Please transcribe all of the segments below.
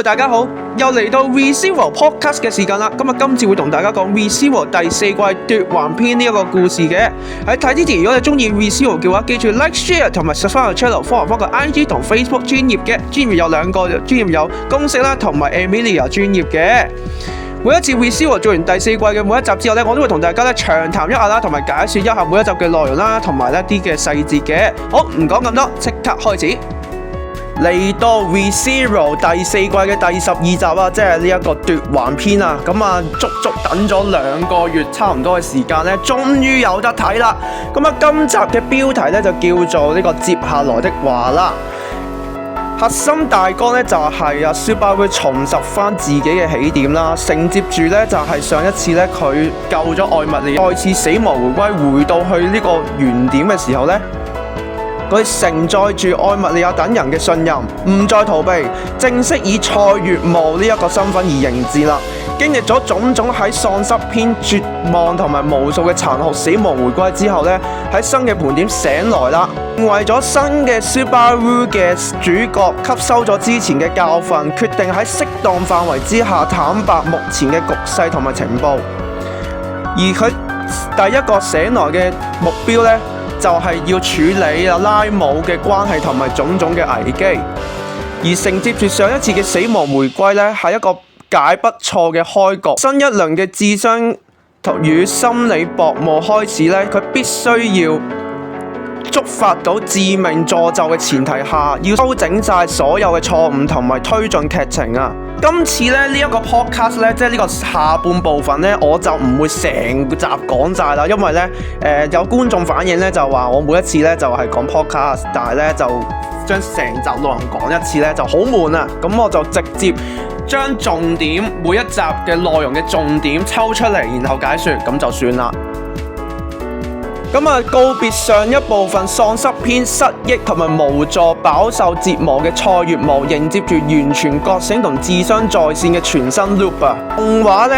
大家好，又嚟到 ReZero Podcast 嘅時間啦。今次會同大家講 ReZero 第四季奪還篇呢一個故事嘅。喺睇之前，如果你中意 ReZero 嘅話，記住 Like、Share 同埋 Subscribe 個 channel，follow 翻個 IG 同 Facebook 專頁嘅。專頁有兩個，專頁有公式啦，同埋 Amelia 專頁嘅。每一次 ReZero 做完第四季嘅每一集之後呢，我都會同大家咧長談一下啦，同埋解說一下每一集嘅內容啦，同埋一啲嘅細節嘅。好，唔講咁多，即刻開始。嚟到 ReZero 第四季嘅第12集啊，即係呢一個奪還篇啊，咁啊足足等咗2個月差唔多嘅時間咧，終於有得睇啦。咁啊，今集嘅標題咧就叫做呢個接下來的話啦。核心大綱咧就係Subaru重拾翻自己嘅起點啦，承接住咧就係上一次咧佢救咗愛蜜莉再次死亡回歸，回到去呢個原點嘅時候咧。佢承載住愛蜜莉亞等人嘅信任，唔再逃避，正式以蔡月霧呢一個身份而迎戰啦。經歷咗種種喺喪失篇絕望同埋無數嘅殘酷死亡回歸之後呢，喺新嘅盤點醒來啦，為咗新嘅 Subaru 嘅主角吸收咗之前嘅教訓，決定喺適當範圍之下坦白目前嘅局勢同埋情報。而佢第一個醒來嘅目標呢，就係要處理拉姆嘅關係同埋種種嘅危機，而承接住上一次嘅死亡回歸呢，係一個解不錯嘅開局。新一輪嘅智商與心理薄霧開始呢，佢必須要觸發到致命詛咒嘅前提下，要修整晒所有嘅錯誤同埋推進劇情啊！今次咧呢一個 podcast 咧，即係呢個下半部分咧，我就唔會成集講晒啦，因為咧有觀眾反映咧就話我每一次咧就係講 podcast， 但係咧就將成集內容講一次咧就好悶啊！咁我就直接將重點每一集嘅內容嘅重點抽出嚟，然後解說，咁就算啦。咁啊，告別上一部分喪失篇失憶同埋無助飽受折磨嘅蔡月霧，迎接住完全覺醒同智商在線嘅全新 loop 啊！動畫呢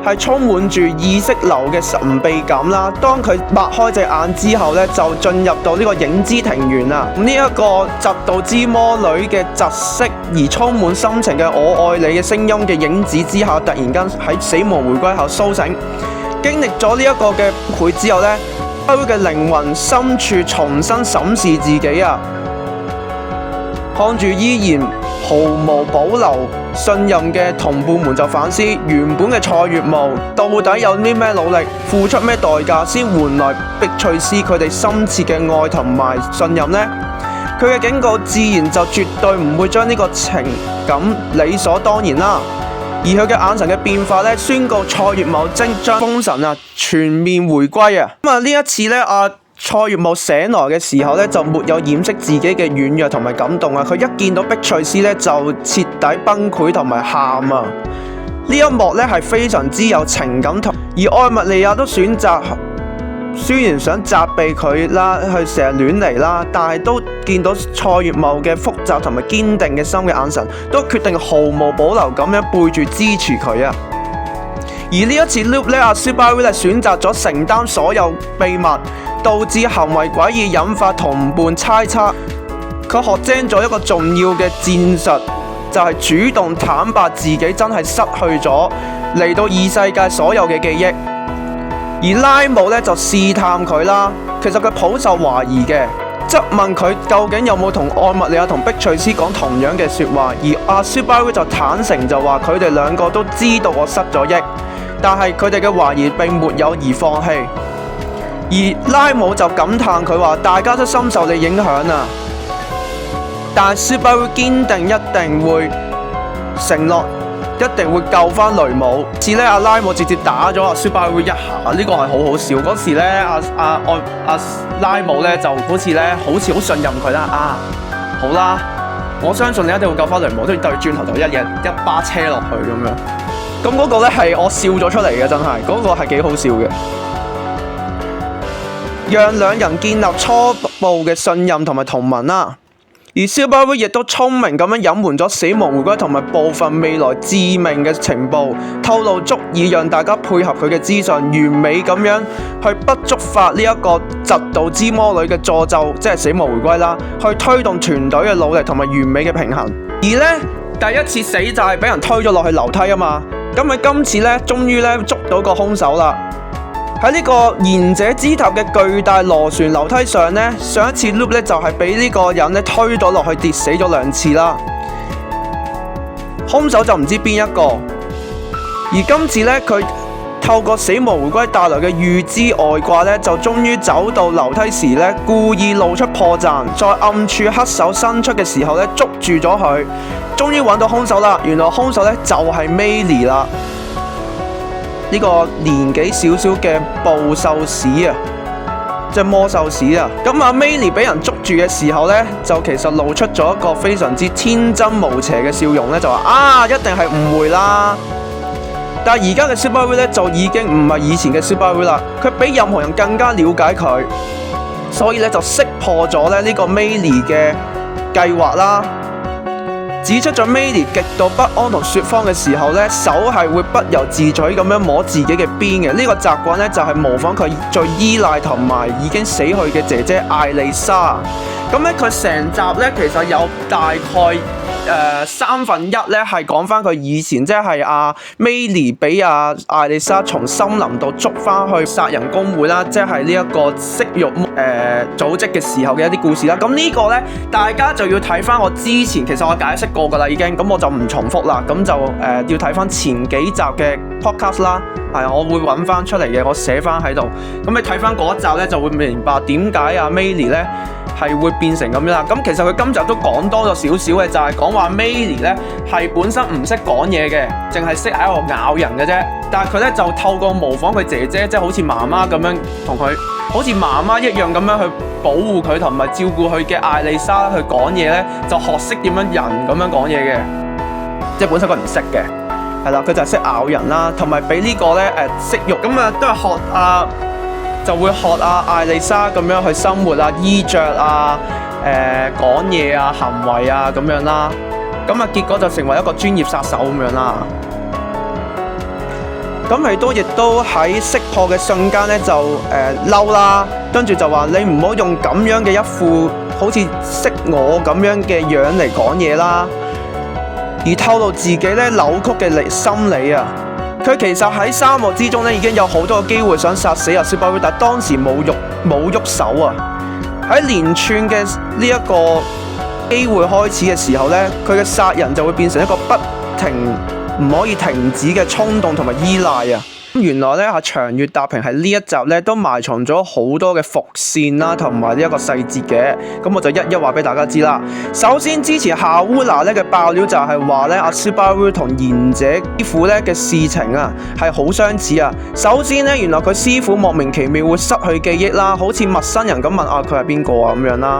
係充滿住意識流嘅神秘感啦。當佢擘開隻眼之後呢，就進入到呢個影之庭園啊！呢一個嫉妒之魔女嘅窒息而充滿深情嘅我愛你嘅聲音嘅影子之下，突然間喺死亡回歸後甦醒，經歷咗呢一個嘅倍之後呢，佢嘅靈魂深處重新審視自己啊，看住依然毫無保留信任嘅同伴們就反思，原本嘅蔡月霧到底有啲咩努力，付出咩代價先換來碧翠絲佢哋深切嘅愛同埋信任呢？佢嘅警告自然就絕對唔會將呢個情感理所當然啦。而佢嘅眼神嘅變化咧，宣告蔡月霧即將封神啊，全面回歸啊！咁啊，呢一次咧，蔡月霧醒來嘅時候咧，就沒有掩飾自己嘅軟弱同埋感動啊！佢一見到碧翠絲咧，就徹底崩潰同埋喊啊！呢一幕咧係非常之有情感同，而愛蜜莉亞都選擇。雖然想責備佢啦，佢成日亂嚟啦，但係都見到蔡月霧嘅複雜同埋堅定嘅心嘅眼神，都決定毫無保留咁樣背住支持佢啊！而呢一次 loop 咧，Subaru 咧選擇咗承擔所有秘密，導致行為詭異，引發同伴猜測。佢學精咗一個重要嘅戰術，就係主動坦白自己真係失去咗嚟到異世界所有嘅記憶。而拉姆咧就試探佢啦，其實佢頗受懷疑嘅，質問佢究竟有冇同愛蜜莉亞同碧翠絲講同樣嘅說話，而Subaru就坦誠就話佢哋兩個都知道我失咗憶，但係佢哋嘅懷疑並沒有而放棄。而拉姆就感嘆佢話大家都深受你影響啊，但係 Subaru 堅定一定會承諾。一定會救翻雷姆。次咧，拉姆直接打咗Subaru一下，呢個係好好笑。嗰時咧，拉姆咧就好似好信任佢啦。好啦，我相信你一定會救翻雷姆，跟住對轉頭就一巴車落去咁樣。咁嗰個咧係我笑咗出嚟嘅，真係嗰個係幾好笑嘅，讓兩人建立初步嘅信任同埋同盟啦。而 Subaru 亦都聰明咁樣隱瞞咗死亡回歸同埋部分未來致命嘅情報，透露足以讓大家配合佢嘅資訊，完美咁樣去不觸發呢一個嫉妒之魔女嘅詛咒，即係死亡回歸啦，去推動團隊嘅努力同埋完美嘅平衡。而呢第一次死就係俾人推咗落去樓梯啊嘛。咁佢今次咧，終於咧捉到個兇手啦。喺呢個賢者之塔嘅巨大螺旋樓梯上咧，上一次 loop 咧就係俾呢個人咧推咗落去，跌死咗2次啦。兇手就唔知邊一個，而今次咧佢透過死亡回歸帶來嘅預知外掛咧，就終於走到樓梯時咧，故意露出破綻，在暗處黑手伸出嘅時候咧，捉住咗佢，終於揾到兇手啦！原來兇手咧就係 Maylie 啦，呢個年紀少少嘅捕獸士啊，即係魔獸士啊。咁阿 Maylie 俾人捉住嘅時候咧，就其實露出咗一個非常之天真無邪嘅笑容咧，就話一定係誤會啦。但係而家嘅 Superboy 咧就已經唔係以前嘅 Superboy 啦，佢比任何人更加了解佢，所以咧就識破咗咧呢個 Maylie 嘅計劃啦，指出咗 Maylie 極度不安同說謊嘅時候咧，手係會不由自主咁樣摸自己嘅邊嘅，呢個習慣咧就係模仿佢最依賴同埋已經死去嘅姐姐艾莉莎。咁咧佢成集咧其實有大概1/3咧係講翻佢以前，即係阿 Maylie 俾阿艾莉莎從森林度捉翻去殺人公會啦，即係呢一個色欲組織嘅時候嘅一啲故事啦。咁呢個咧大家就要睇翻我之前，其實我解釋過噶啦已經，咁我就唔重複啦。咁就要睇翻前幾集嘅 podcast 啦，係我會揾翻出嚟嘅，我寫翻喺度。咁你睇翻嗰一集咧，就會明白點解阿 Maylie 咧係會變成咁樣啦。咁其實佢今集都講多咗少少嘅，就係講話 Maylie 咧係本身唔識講嘢嘅，淨係識喺度咬人嘅啫。但係佢咧就透過模仿佢姐姐，即係好似媽媽咁樣同佢，好似媽媽一樣咁樣去保護佢同埋照顧佢嘅艾莉莎去講嘢咧，就學識點樣人咁樣講嘢嘅。即係本身佢唔識嘅，係啦，佢就係識咬人啦，同埋俾呢個咧色欲咁啊，都係學就會學艾莉莎咁樣去生活啊、衣着啊、講嘢啊、行為啊咁樣啦。咁啊，結果就成為一個專業殺手咁樣啦。咁佢亦都喺識破嘅瞬間咧，就嬲啦，跟住就話你唔好用咁樣嘅一副好似識我咁樣嘅樣嚟講嘢啦，而透露自己咧扭曲嘅心理啊。佢其實喺沙漠之中咧已經有好多個機會想殺死阿 Superboy， 但當時冇喐手啊。喺連串嘅呢一個機會開始嘅時候咧，佢嘅殺人就會變成一個不可以停止嘅衝動同埋依賴啊。原來咧長月達平喺呢一集咧都埋藏咗好多嘅伏線啦，同埋呢一個細節嘅。咁我就一一話俾大家知啦。首先之前夏烏娜咧嘅爆料就係話咧阿 Superboy 同賢者師傅咧嘅事情啊係好相似啊。首先咧原來佢師傅莫名其妙會失去記憶啦，好似陌生人咁問佢係邊個啊咁樣啦。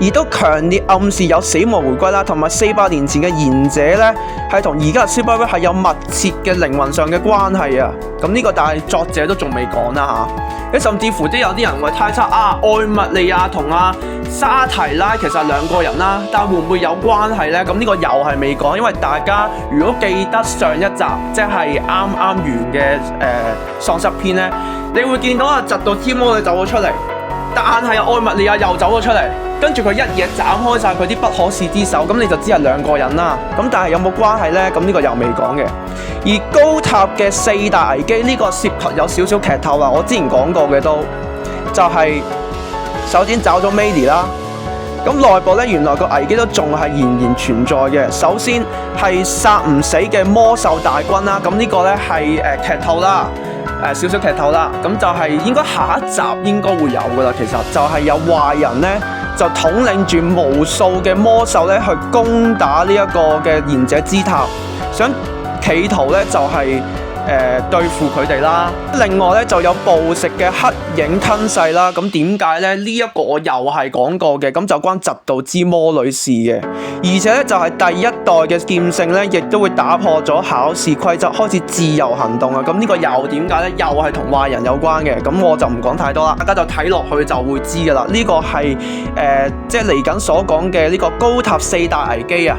而都強烈暗示有死亡回歸啦，同埋400年前嘅賢者咧係同而家嘅 Superboy 係有密切嘅靈魂上嘅關係啊。咁呢個但係作者都仲未講啦嚇。甚至乎都有啲人會猜測愛蜜莉亞同沙提拉其實係兩個人啦，但會唔會有關係呢？咁呢個又係未講，因為大家如果記得上一集即係啱完嘅喪屍篇呢，你會見到窒到天魔佢走咗出嚟，但係愛蜜莉亞又走咗出嚟。跟住佢一嘢斬開晒佢啲不可視之手，咁你就知係兩個人啦。咁但係有冇關係呢？咁呢個又未講嘅。而高塔嘅4大危機呢個涉及有少少劇透啦，我之前講過嘅都就係首先找咗 Maylie 啦。咁內部呢，原來個危機都仲係仍然存在嘅。首先係殺唔死嘅魔獸大軍啦。咁呢個呢係劇透啦。少少劇透啦。咁就係應該下一集應該會有噶啦。其實就係有壞人呢，就統領住無數嘅魔獸咧，去攻打呢一個嘅賢者之塔，想企圖咧就係對付佢哋啦。另外咧就有暴食嘅黑影吞噬啦。咁點解咧？呢一個我又係講過嘅，咁就關嫉妒之魔女事嘅。而且咧就係第一代嘅劍聖咧，亦都會打破咗考試規則，開始自由行動啊。咁呢個又點解咧？又係同壞人有關嘅。咁我就唔講太多啦，大家就睇落去就會知噶啦。呢個係即係嚟緊所講嘅呢個高塔4大危機啊。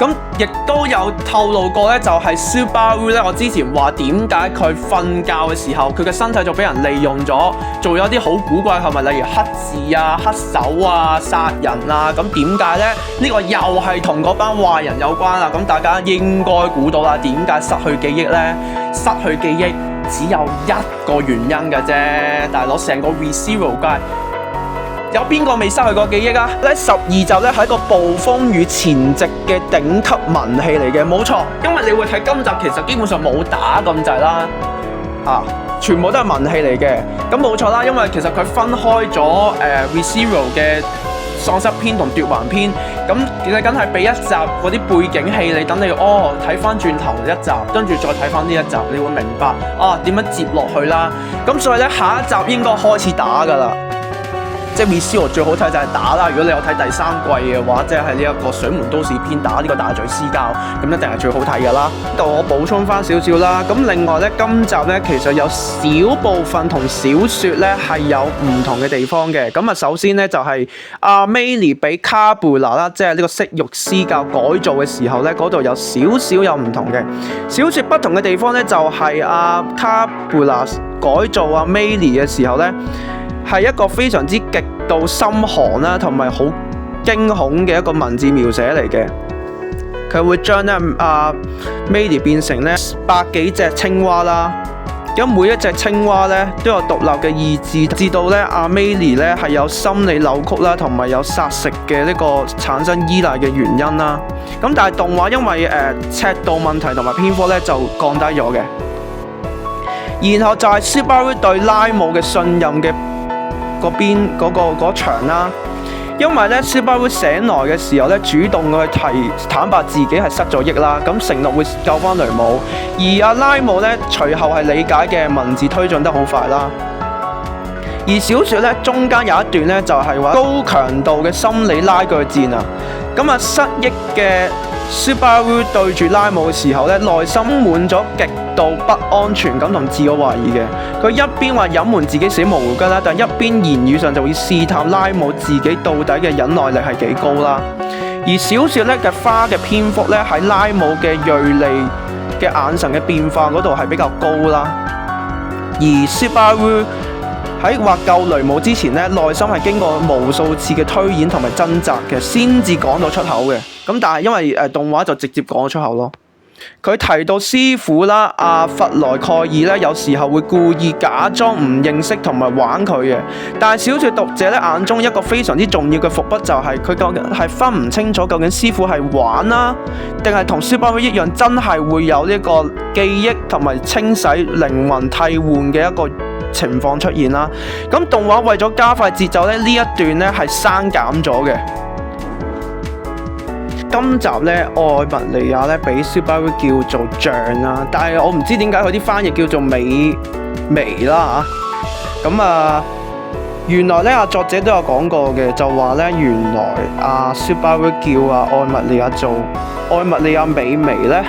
咁亦都有透露過咧，就係 Subaru 咧，我之前話點解佢瞓覺嘅時候，佢嘅身體就俾人利用咗，做咗啲好古怪嘅行為，例如黑字啊、黑手啊、殺人啊。咁點解咧？呢個又係同嗰班壞人有關啦。咁大家應該估到啦，點解失去記憶咧？失去記憶只有一個原因嘅啫，大佬，成個 ReZero 界有邊個未失去過記憶啊？呢12集咧係一個暴風雨前夕嘅頂級文戲嚟嘅，冇錯。因為你會睇今集，其實基本上冇打咁滯啦，全部都係文戲嚟嘅。咁冇錯啦，因為其實佢分開咗ReZero 嘅喪屍篇同奪還篇。咁你梗係俾一集嗰啲背景戲你，等你睇翻轉頭一集，跟住再睇翻呢一集，你會明白點樣接落去啦。咁所以咧，下一集應該開始打噶啦。即係 ReZero 最好睇就係打啦，如果你有睇第3季嘅話，即係呢一個水門都市篇打呢個大嘴私交，咁一定係最好睇噶啦。咁我補充翻少少啦。咁另外咧，今集咧其實有少部分同小説咧係有唔同嘅地方嘅。咁啊，首先咧就係阿 Maylie 俾卡布拉啦，即係呢個色欲私教改造嘅時候咧，嗰度有少少有唔同嘅。小説不同嘅地方咧，就係阿卡布拉改造阿 Maylie 嘅時候咧，係一個非常之極度心寒啦，同埋好驚恐嘅一個文字描寫嚟嘅。佢會將咧Maylie 變成咧100幾隻青蛙啦，咁每一隻青蛙咧都有獨立嘅意志，至到咧阿 Maylie 咧係有心理扭曲啦，同埋有殺食嘅呢個產生依賴嘅原因啦。咁但係動畫因為尺度問題同埋篇幅咧就降低咗嘅。然後就係 Subaru 對拉姆嘅信任嘅嗰邊嗰場啦，因為咧 Subaru 醒來嘅時候咧，主動去坦白自己係失咗憶啦，咁承諾會救翻雷姆，而阿拉姆咧隨後係理解嘅，文字推進得好快啦。而小説咧中間有一段咧就係話高強度嘅心理拉鋸戰啊，咁啊失憶嘅 Subaru 對住拉姆嘅時候咧，內心滿咗極度不安全感同自我懷疑嘅。佢一邊話隱瞞自己死無回根啦，但一邊言語上就會試探拉姆自己到底嘅忍耐力係幾高啦。而小説咧嘅花嘅篇幅咧喺拉姆嘅銳利嘅眼神嘅變化嗰度係比較高啦。而 Subaru 喺話救雷姆之前咧，內心係經過無數次嘅推演同埋掙扎嘅，先至講到出口嘅。咁但係因為動畫就直接講咗出口咯。佢提到師傅啦，阿弗萊蓋爾咧，有時候會故意假裝唔認識同埋玩佢嘅。但係小説讀者咧眼中一個非常之重要嘅伏筆就係佢究竟係分唔清楚究竟師傅係玩啦，定係同 Subaru 一樣真係會有呢個記憶同埋清洗靈魂替換嘅一個情況出現啦。咁動畫為咗加快節奏咧，呢一段咧係刪減咗嘅。今集咧，愛蜜莉亞咧俾 Subaru 叫做像啦，但係我唔知點解佢啲翻譯叫做美眉啦嚇。咁原來咧作者都有講過嘅，就話咧原來Subaru 叫愛蜜莉亞做愛蜜莉亞美眉咧，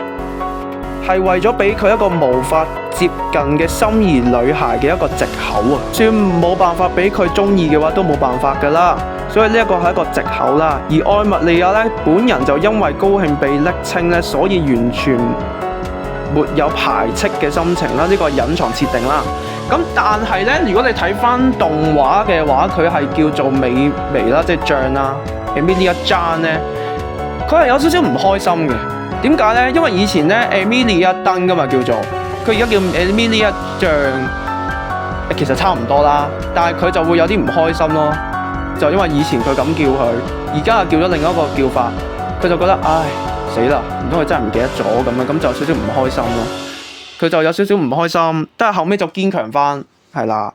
係為咗俾佢一個無法接近嘅心儀女孩嘅一個藉口啊！算冇辦法俾佢中意嘅話，都冇辦法噶啦。所以呢一個係一個藉口啦。而愛蜜莉亞咧本人就因為高興被昵稱咧，所以完全沒有排斥嘅心情啦。呢個係隱藏設定啦。咁但係咧，如果你睇翻動畫嘅話，佢係叫做美眉啦，即係像啦。Emilia Jane 咧，佢係有少少唔開心嘅。點解咧？因為以前咧 Emilia 燈噶嘛叫做，佢而家叫 Emilia 像，其實差唔多啦。但係佢就會有啲唔開心咯。就因為以前佢咁叫佢，而家又叫咗另一個叫法，佢就覺得唉死啦，唔通佢真係唔記得咗咁樣，咁就有少少唔開心咯。佢就有少少唔開心，但係後尾就堅強翻，係啦。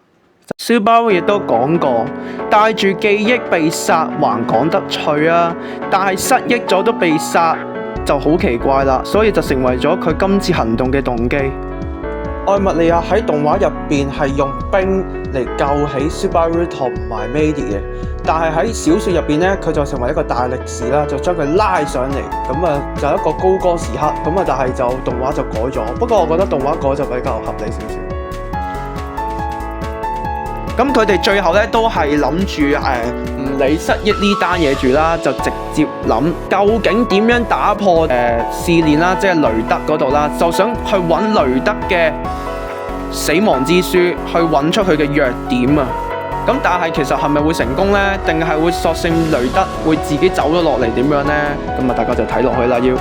Subaru 亦都講過，帶住記憶被殺還講得趣啊，但係失憶咗都被殺就好奇怪啦，所以就成為咗佢今次行動嘅動機。愛蜜莉亞喺動畫入邊係用冰嚟救起 Subaru 同埋 Maylie 嘅，但係喺小説入邊咧，佢就成為一個大力士啦，就將佢拉上嚟，咁就一個高光時刻，咁但係就動畫就改咗。不過我覺得動畫改就比較合理少少。咁佢哋最後咧都係諗住唔理失憶呢單嘢住啦，就直接諗究竟點樣打破試煉啦，即係雷德嗰度啦，就想去揾雷德嘅死亡之書，去揾出佢嘅弱點啊！咁但係其實係咪會成功呢？定係會索性雷德會自己走咗落嚟點樣呢？咁啊，大家就睇落去啦。要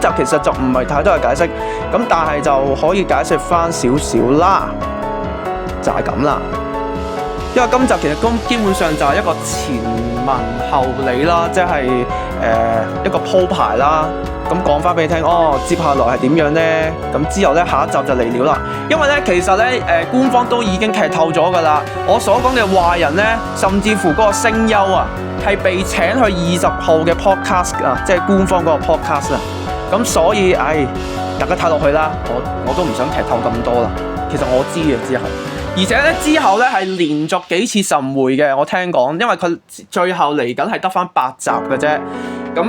就其實就唔係太多嘅解釋，咁但係就可以解釋翻少少啦，就係咁啦。因為今集其實基本上就係一個前文後理啦，即係一個鋪排啦。咁講翻俾你聽，接下來係點樣呢？咁之後呢，下一集就嚟料啦。因為呢，其實呢，官方都已經劇透咗噶啦。我所講嘅壞人呢，甚至乎嗰個聲優啊，係被請去20號嘅 podcast 啊，即係官方嗰個 podcast 啊。咁所以，大家睇落去啦。我都唔想劇透咁多啦。其實我知嘅之後，而且呢，之後呢係連續幾次神回嘅。我聽講，因為佢最後嚟緊係得翻8集嘅啫。咁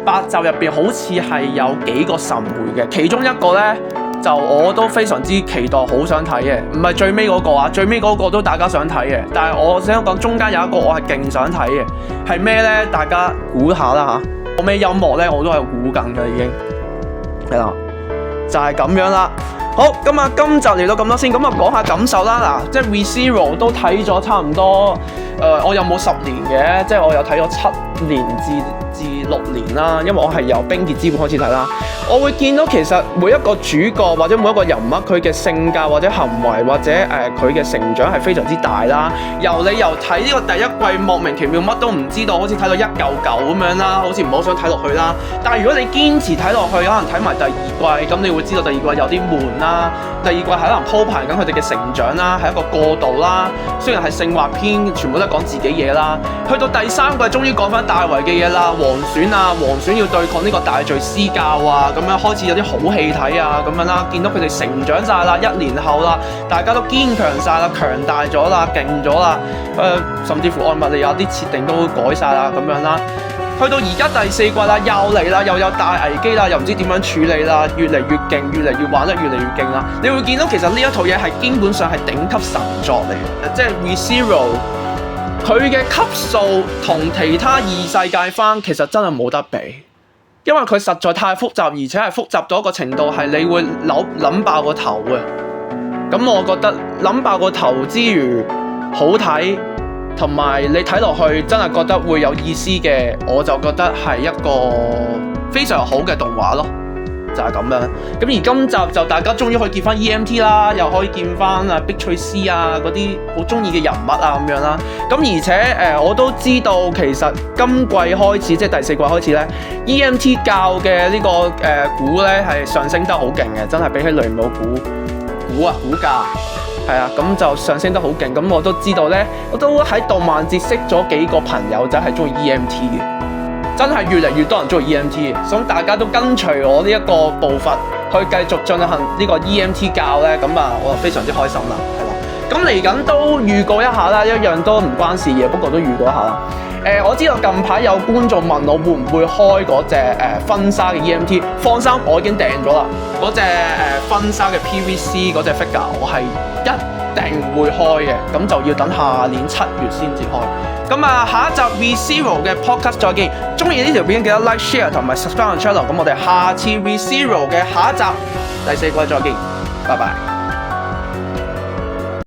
8集入邊好似係有幾個神回嘅，其中一個呢，就我都非常之期待，好想睇嘅，唔係最尾嗰個啊，最尾嗰個都大家想睇嘅，但係我想講中間有一個我係勁想睇嘅，係咩呢？大家估下啦嚇，後尾音樂呢，我都係估緊嘅已經，係啦，就係咁樣啦。好，咁啊，今集嚟到咁多先，咁啊講下感受啦。嗱，即係 ReZero 都睇咗差唔多，我有冇10年嘅，即係我有睇咗7年至6年啦。因為我係由冰結之本開始睇啦，我會見到其實每一個主角或者每一個人物佢嘅性格或者行為或者佢嘅成長係非常之大啦。你由睇呢個第一季莫名其妙乜都唔知道，好似睇到一嚿嚿咁樣啦，好似唔好想睇落去啦。但係如果你堅持睇落去，可能睇埋第2季，咁你會知道第2季有啲悶啦。第2季係可能鋪排緊佢哋嘅成長啦，係一個過渡啦。雖然係聖話篇，全部都係講自己嘢啦。去到第3季，終於講翻大圍嘅嘢啦。黃選要對抗呢個大罪司教啊，咁樣開始有啲好戲睇啊，咁樣啦。見到佢哋成長晒啦，1年後啦，大家都堅強晒啦，強大咗啦，勁咗啦。甚至乎愛蜜莉有啲設定都改晒啦，咁樣啦。去到而家第4季啦，又嚟啦，又有大危機啦，又唔知點樣處理啦，越嚟越勁，越嚟越玩得越嚟越勁啦。你會見到其實呢一套嘢係基本上係頂級神作嚟嘅，即係 ReZero 佢嘅級數同其他異世界番其實真係冇得比，因為佢實在太複雜，而且係複雜到一個程度係你會諗爆個頭嘅。咁我覺得諗爆個頭之餘好睇。同埋你睇落去真係覺得會有意思嘅，我就覺得係一個非常好嘅動畫咯，就係咁樣。咁而今集就大家終於可以見翻 EMT 啦，又可以見翻碧翠絲啊嗰啲好中意嘅人物啊咁樣啦。咁而且我都知道其實今季開始即係第4季開始咧 ，EMT 教嘅呢個股咧係上升得好勁嘅，真係比起雷姆股價。係啊，咁就上升得好勁，咁我都知道咧，我都喺動漫節識咗幾個朋友仔係中意 EMT 嘅，真係越嚟越多人中意 EMT 嘅，咁大家都跟隨我呢一個步伐去繼續進行呢個 EMT 教咧，咁啊，我就非常之開心啦，係啦，咁嚟緊都預告一下啦，一樣都唔關事嘅，不過都預告一下啦。我知道近排有觀眾問我會唔會開嗰隻婚紗嘅 EMT， 放心，我已經訂咗啦。嗰隻婚紗嘅 PVC 嗰隻 figure， 我係一定會開嘅，咁就要等下年7月先至開。咁啊，下一集 ReZero 嘅 podcast 再見。中意呢條片記得 like、share 同埋 subscribe 我 channel。咁我哋下次 ReZero 嘅下一集第4季再見，拜拜。